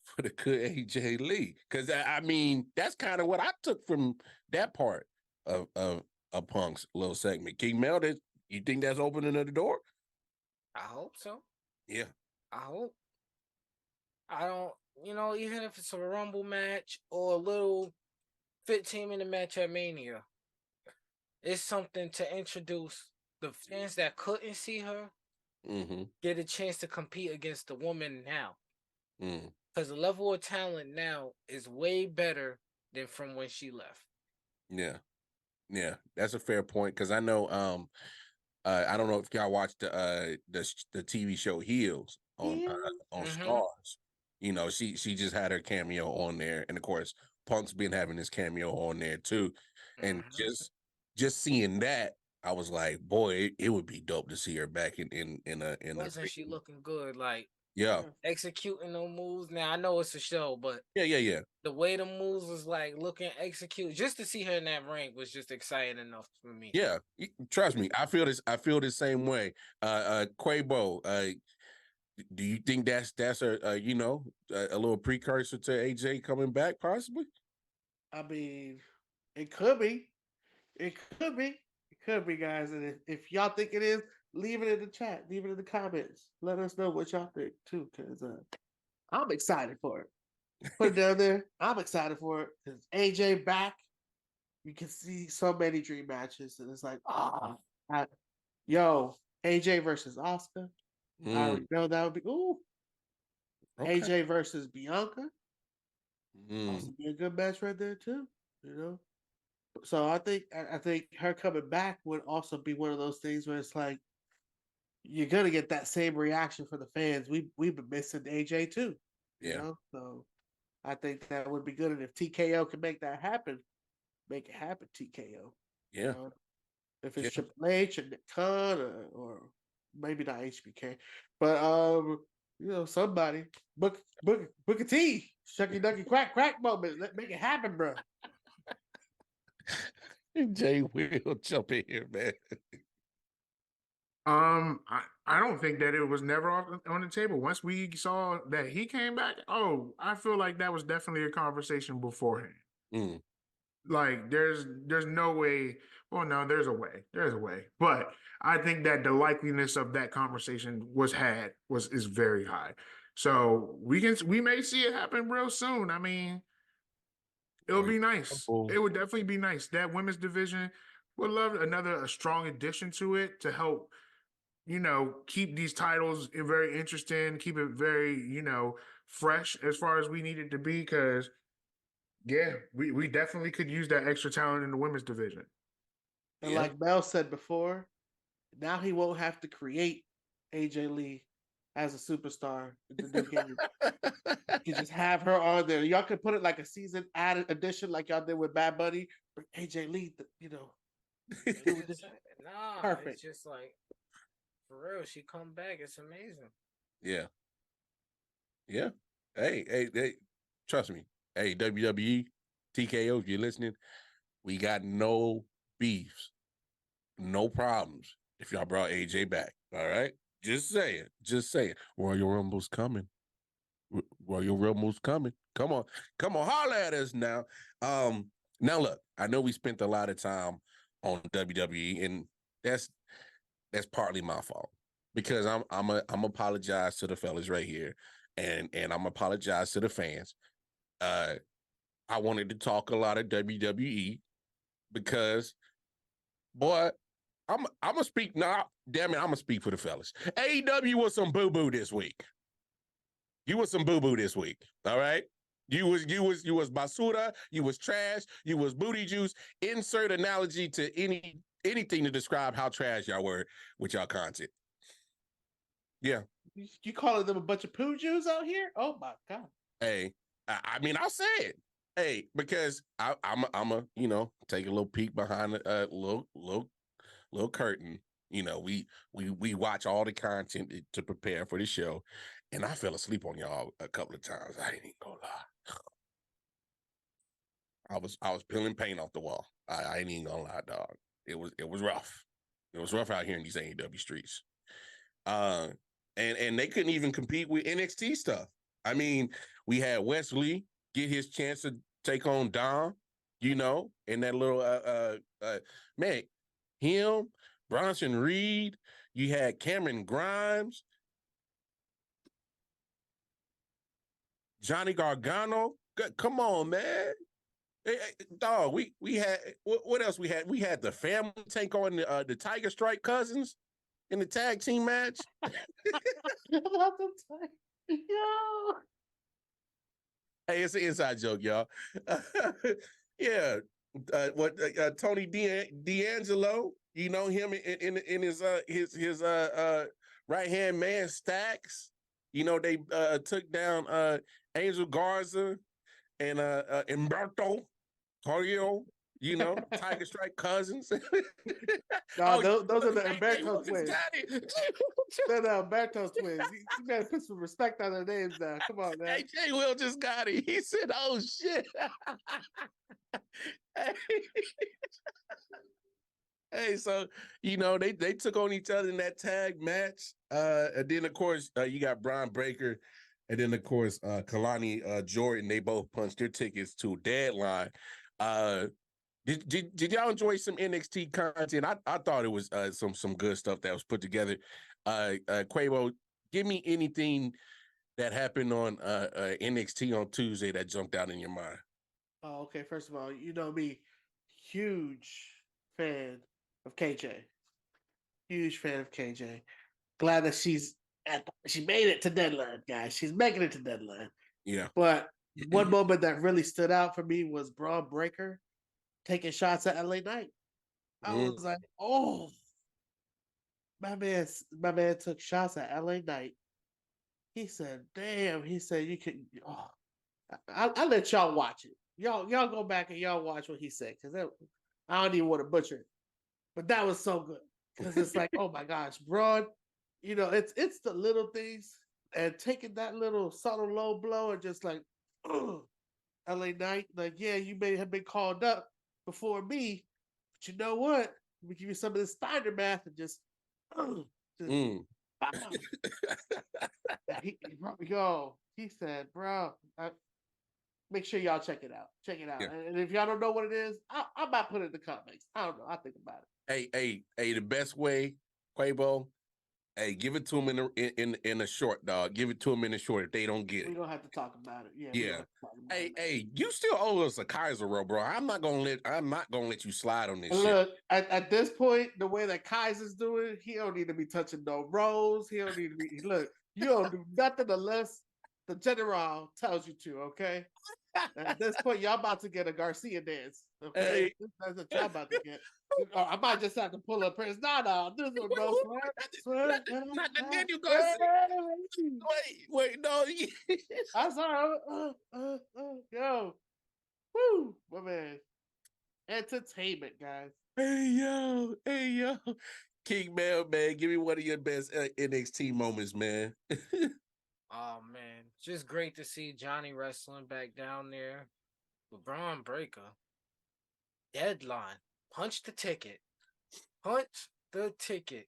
B: for the good AJ Lee? Because I mean, that's kind of what I took from that part of Punk's little segment. King Mel, you think that's opening the door?
E: I hope so.
B: Yeah,
E: I hope. I don't. Even if it's a Rumble match or a little 15-minute match at Mania, it's something to introduce the fans that couldn't see her get a chance to compete against the woman now. Because the level of talent now is way better than from when she left.
B: Yeah, that's a fair point. Because I know, I don't know if y'all watched the TV show Heels on Stars. You know, she just had her cameo on there, and of course, Punk's been having his cameo on there too. And just seeing that, I was like, boy, it would be dope to see her back in
E: Wasn't she looking good? Like,
B: yeah,
E: executing no moves. Now I know it's a show, but
B: yeah.
E: The way the moves was like looking execute, just to see her in that ring was just exciting enough for me.
B: Yeah, trust me, I feel this. I feel the same way. Quabo, do you think that's a you know, a little precursor to AJ coming back, possibly?
C: I mean, it could be. It could be. It could be, guys. And if y'all think it is, leave it in the chat. Leave it in the comments. Let us know what y'all think too, because I'm excited for it. Put it down there. I'm excited for it because AJ back. You can see so many dream matches, and it's like, yo, AJ versus Oscar. I already know that would be
B: Okay.
C: AJ versus Bianca. Also be a good match right there too. You know. So I think her coming back would also be one of those things where it's like you're gonna get that same reaction for the fans. We've been missing AJ too. You know? So I think that would be good. And if TKO can make that happen, make it happen, TKO.
B: Yeah.
C: You know? If it's Triple H and Nick Khan or maybe not HBK. But you know, somebody. Booker T. Shucky Ducky Quack Crack moment. Let make it happen, bro.
B: Jay Will jump in here, man.
D: I don't think that it was never on the table. Once we saw that he came back, I feel like that was definitely a conversation beforehand. Like there's no way. Well, no, there's a way. There's a way. But I think that the likeliness of that conversation is very high. So we may see it happen real soon. I mean, it'll be nice. It would definitely be nice. That women's division would love a strong addition to it to help, you know, keep these titles very interesting, keep it very, you know, fresh as far as we need it to be. Because, yeah, we definitely could use that extra talent in the women's division.
C: And like Mel said before, now he won't have to create AJ Lee as a superstar in the new game. You can just have her on there. Y'all could put it like a season added addition, like y'all did with Bad Bunny. But AJ Lee, you know,
E: perfect. It's just like for real. She come back. It's amazing.
B: Yeah. Hey, trust me. Hey, WWE, TKO, if you're listening, we got no beefs, no problems if y'all brought AJ back. All right, just saying. Royal Rumble's coming. Royal Rumble's coming. Come on, holler at us now. Now look, I know we spent a lot of time on WWE, and that's partly my fault because I'm apologize to the fellas right here, and I'm apologize to the fans. I wanted to talk a lot of WWE because, boy, I'm gonna speak now. Damn it, I'm gonna speak for the fellas. AEW was some boo boo this week. You was some boo boo this week. All right. You was basura. You was trash. You was booty juice. Insert analogy to anything to describe how trash y'all were with y'all content. Yeah.
C: You calling them a bunch of poo Jews out here? Oh my God.
B: Hey, I mean, I'll say it. Hey, because I'm a you know, take a little peek behind a little curtain. You know, we watch all the content to prepare for the show, and I fell asleep on y'all a couple of times. I ain't even gonna lie. I was peeling paint off the wall. I ain't even gonna lie, dog. It was rough. It was rough out here in these AEW streets. And they couldn't even compete with NXT stuff. I mean, we had Wesley get his chance to take on Dom, you know, and that little man, him, Bronson Reed, you had Cameron Grimes, Johnny Gargano. Come on, man. Dog, we had what else we had? We had the family take on the Tiger Strike cousins in the tag team match.
C: Yo.
B: Hey, it's an inside joke, y'all. Yeah, Tony D'Angelo, you know him in his right hand man Stacks. You know they took down Angel Garza and Humberto Carrillo. You know, Tiger Strike cousins.
C: Nah, those are the
B: Jay
C: Humberto
B: Will just
C: twins.
B: got it.
C: They're the Humberto twins. You better put some respect on their names now. Come on, man.
B: Hey, Jay Will just got it. He said, "Oh shit." Hey, so you know they took on each other in that tag match, and then of course you got Brian Breaker, and then of course Kalani Jordan. They both punched their tickets to Deadline. Did y'all enjoy some NXT content? I thought it was some good stuff that was put together. Quavo, give me anything that happened on NXT on Tuesday that jumped out in your mind.
C: Oh, okay. First of all, you know me, huge fan of KJ. Huge fan of KJ. Glad that she made it to Deadline, guys. She's making it to Deadline.
B: Yeah.
C: But one moment that really stood out for me was Braun Breaker taking shots at LA Knight. I was like, oh, my man took shots at LA Knight. He said, damn, he said you could I'll let y'all watch it. Y'all go back and y'all watch what he said, because I don't even want to butcher it. But that was so good. Because it's like, oh my gosh, Braun, you know, it's the little things, and taking that little subtle low blow and just like, LA Knight, like, yeah, you may have been called up before me, but you know what? We give you some of this Steiner math and just he said, bro, make sure y'all check it out. Check it out.
B: Yeah.
C: And if y'all don't know what it is, I might put it in the comments. I don't know. I'll think about
B: it. Hey, the best way, Quavo, hey, give it to them in a short, dog. Give it to them in a short if they don't get it.
C: We don't have to talk about it.
B: Yeah. Hey, you still owe us a Kaiser roll, bro. I'm not gonna let you slide on this shit.
C: Look, at this point, the way that Kaiser's doing, he don't need to be touching no rolls. He don't need to be. Look, you don't do nothing unless the general tells you to. Okay. At this point, y'all about to get a Garcia dance. Okay, that's what y'all about to get. I might just have to pull up Prince. No, this is no swear.
B: Not the Daniel Garcia. Wait, no.
C: I'm sorry. Yo, woo, my man. Entertainment, guys.
B: Hey yo, King Mel, man, give me one of your best NXT moments, man.
E: Oh man, just great to see Johnny wrestling back down there. With Braun Breaker. Deadline. Punch the ticket. Punch the ticket.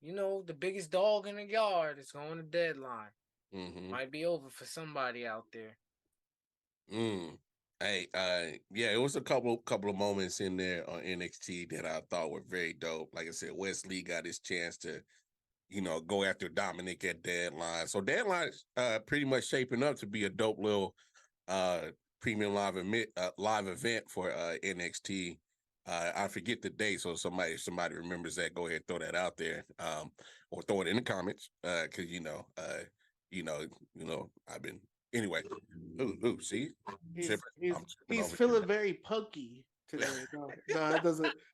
E: You know, the biggest dog in the yard is going to Deadline.
B: Mm-hmm.
E: Might be over for somebody out there.
B: Hey, yeah, it was a couple of moments in there on NXT that I thought were very dope. Like I said, Wesley got his chance to, you know, go after Dominic at Deadline. So Deadline pretty much shaping up to be a dope little premium live event for NXT. I forget the date, so if somebody remembers that, go ahead and throw that out there, or throw it in the comments, because I've been anyway. Ooh, see,
C: he's feeling very punky today. No,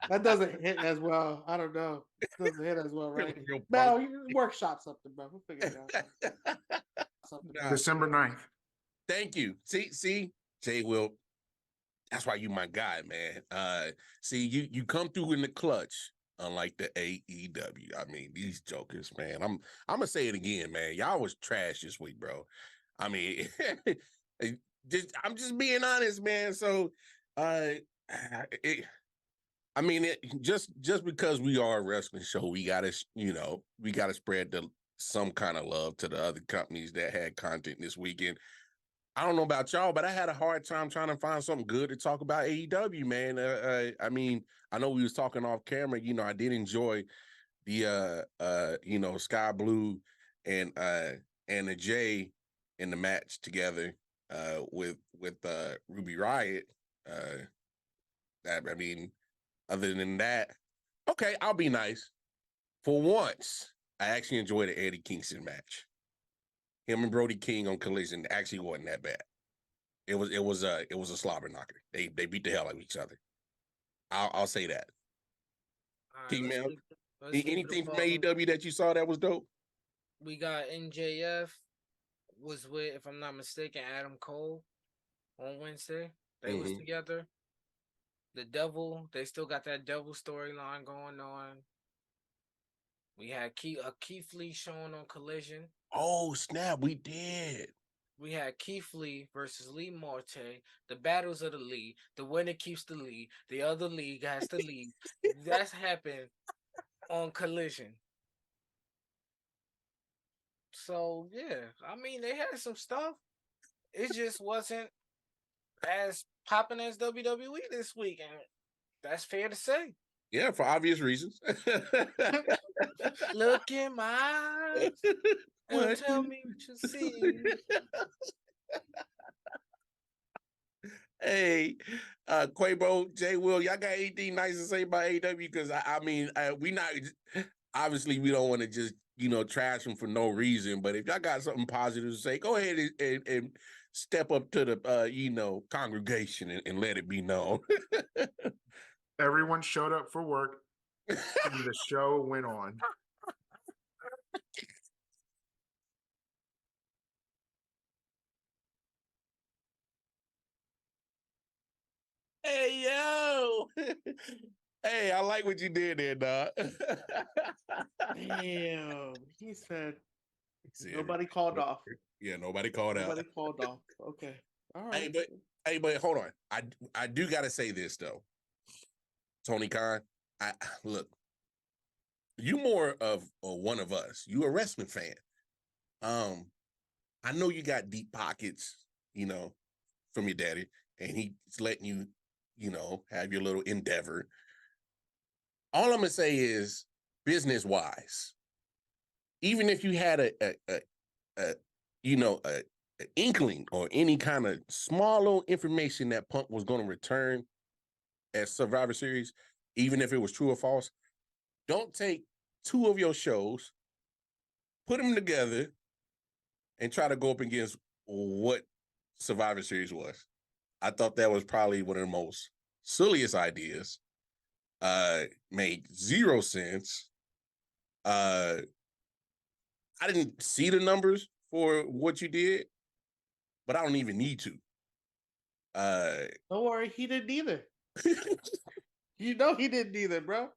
C: that doesn't hit as well. I don't know. It doesn't hit as well, right? Mel, you workshop something, bro. We'll figure it out.
D: December 9th.
B: Thank you. See, Jay Will. That's why you my guy, man. See, you come through in the clutch, unlike the AEW. I mean, these jokers, man. I'm gonna say it again, man. Y'all was trash this week, bro. I mean, I'm just being honest, man. So, just because we are a wrestling show, we gotta spread some kind of love to the other companies that had content this weekend. I don't know about y'all, but I had a hard time trying to find something good to talk about AEW, man. I mean, I know we was talking off camera. You know, I did enjoy the Sky Blue and the Jay in the match together. with Ruby Riot. I mean, other than that, okay, I'll be nice. For once, I actually enjoyed the Eddie Kingston match. Him and Brody King on Collision actually wasn't that bad. It was a slobber knocker. They beat the hell out of each other. I'll say that.
E: All right,
B: King
E: let's
B: Mel,
E: keep, let's keep
B: anything
E: it
B: from
E: above.
B: AEW that you saw that was dope?
E: We got NJF was with, if I'm not mistaken, Adam Cole on Wednesday. They was together. The Devil, they still got that Devil storyline going on. We had a Keith Lee showing on Collision.
B: Oh snap, we did.
E: We had Keith Lee versus Lee Marte. The battles of the league. The winner keeps the league. The other league has the league. That's happened on Collision. So yeah, I mean they had some stuff. It just wasn't as popping as WWE this week, and that's fair to say.
B: Yeah, for obvious reasons.
E: Look in my eyes and tell me what you see.
B: Hey, Quabo, Jay Will, y'all got anything nice to say about AEW? Because I mean, we not obviously we don't want to just trash them for no reason. But if y'all got something positive to say, go ahead and step up to the congregation and let it be known.
D: Everyone showed up for work, and the show went on.
B: Hey, yo. Hey, I like what you did there, dog.
C: Damn. He said nobody called off.
B: Yeah, nobody called out.
C: Nobody called off. Okay. All right.
B: Hey, but hold on. I do gotta say this though. Tony Khan, look, you more of one of us. You a wrestling fan. I know you got deep pockets, from your daddy, and he's letting you, have your little endeavor. All I'm gonna say is, business wise, even if you had an inkling or any kind of small little information that Punk was going to return at Survivor Series, even if it was true or false, don't take two of your shows, put them together, and try to go up against what Survivor Series was. I thought that was probably one of the most silliest ideas. Made zero sense. I didn't see the numbers for what you did, but I don't even need to.
C: Don't worry, he didn't either. He didn't either, bro.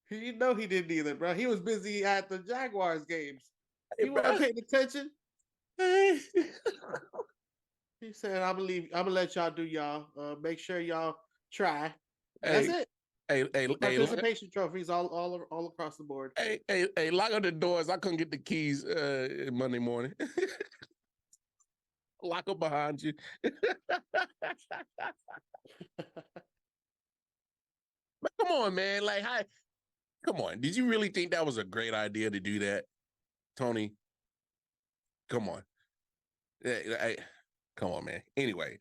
C: He didn't either, bro. He was busy at the Jaguars games. He wasn't paying attention. He said, "I'm gonna let y'all do y'all. Make sure y'all try." That's it.
B: Hey,
C: participation trophies all across the board.
B: Hey, lock up the doors. I couldn't get the keys Monday morning. Lock up behind you. But come on, man. Like, come on. Did you really think that was a great idea to do that, Tony? Come on. Come on, man. Anyway,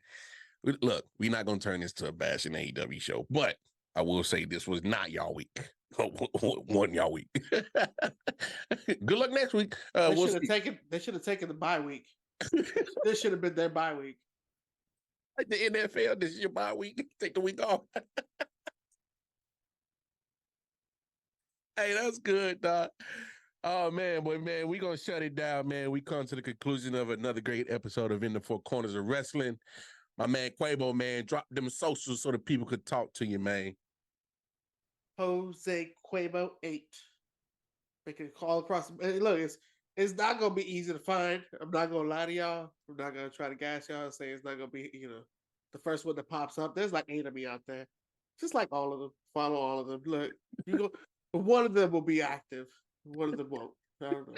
B: look, we're not going to turn this to a bashing AEW show, but I will say this was not y'all week. One y'all week. Good luck next week.
C: They should have taken the bye week. This should have been their bye week.
B: Like the NFL, this is your bye week. Take the week off. Hey, that's good, dog. Oh man, boy, man, we're gonna shut it down, man. We come to the conclusion of another great episode of In the Four Corners of Wrestling. My man Quabo, man, drop them socials so the people could talk to you, man.
C: Jose Quabo 8. They can call across. Look, it's not gonna be easy to find. I'm not gonna lie to y'all. I'm not gonna try to gas y'all and say it's not gonna be, the first one that pops up. There's like 8 of me out there. Just like all of them. Follow all of them. Look, you go. One of them will be active. One of them won't. I don't know.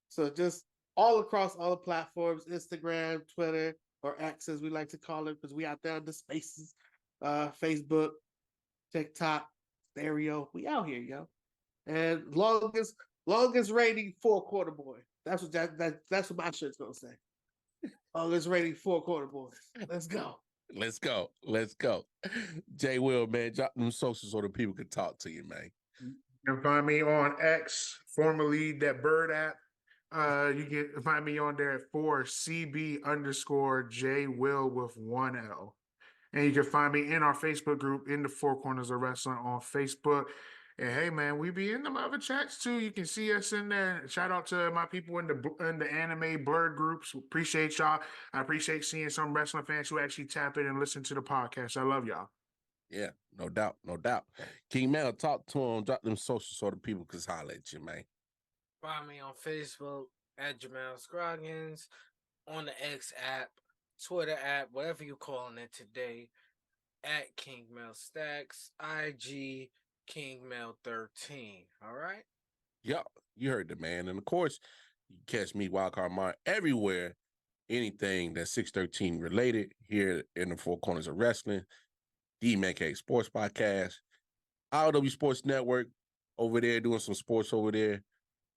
C: So just all across all the platforms, Instagram, Twitter, or X as we like to call it, because we out there on the spaces, Facebook, TikTok, stereo. We out here, yo. And longest rating for Corner Boy. That's what my shirt's gonna say. August rating 4 Corner Boyz. Let's go.
B: Let's go. Let's go. Jay Will, man, drop them socials so the people can talk to you, man.
D: You can find me on X, formerly that Bird app. You can find me on there at 4CB_J Will with 1L. And you can find me in our Facebook group in the Four Corners of Wrestling on Facebook. And hey, man, we be in them other chats too. You can see us in there. Shout out to my people in the anime blurred groups. Appreciate y'all. I appreciate seeing some wrestling fans who actually tap in and listen to the podcast. I love y'all.
B: Yeah, no doubt, no doubt. King Mel, talk to him, drop them socials so the people can holler at you, man.
E: Find me on Facebook at Jemell Scroggins, on the X app, Twitter app, whatever you calling it today, at King Mel Stacks, IG King Mel 13. All right.
B: Yup, you heard the man. And of course, you catch me, Wildcard Mark, everywhere. Anything that's 613 related here in the Four Corners of Wrestling, the Man Cave Sports Podcast, RW Sports Network over there doing some sports over there.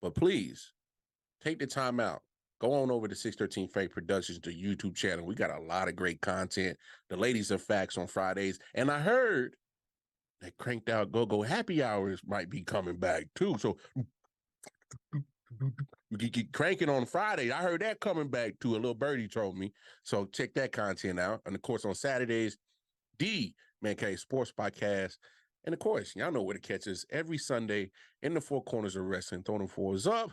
B: But please take the time out. Go on over to 613 Faye Productions, the YouTube channel. We got a lot of great content. The Ladies of Facts on Fridays. And I heard that Cranked Out Go-Go Happy Hours might be coming back too. So you can get cranking on Friday. I heard that coming back too. A little birdie told me. So check that content out. And of course, on Saturdays, the Man Cave Sports Podcast. And of course, y'all know where to catch us every Sunday in the Four Corners of Wrestling. Throw them fours up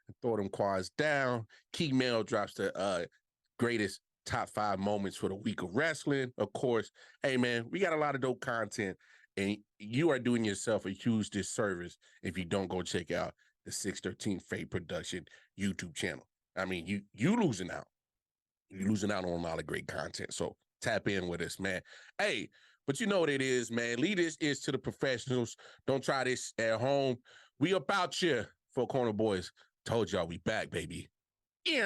B: and throw them quads down. King Mel drops the greatest top 5 moments for the week of wrestling. Of course, hey, man, we got a lot of dope content. And you are doing yourself a huge disservice if you don't go check out the 613 Faye Production YouTube channel. I mean, you losing out. You're losing out on a lot of great content. So tap in with us, man. Hey, but you know what it is, man. Lead this is to the professionals. Don't try this at home. We about you for Corner Boyz. Told y'all we back, baby. Ew.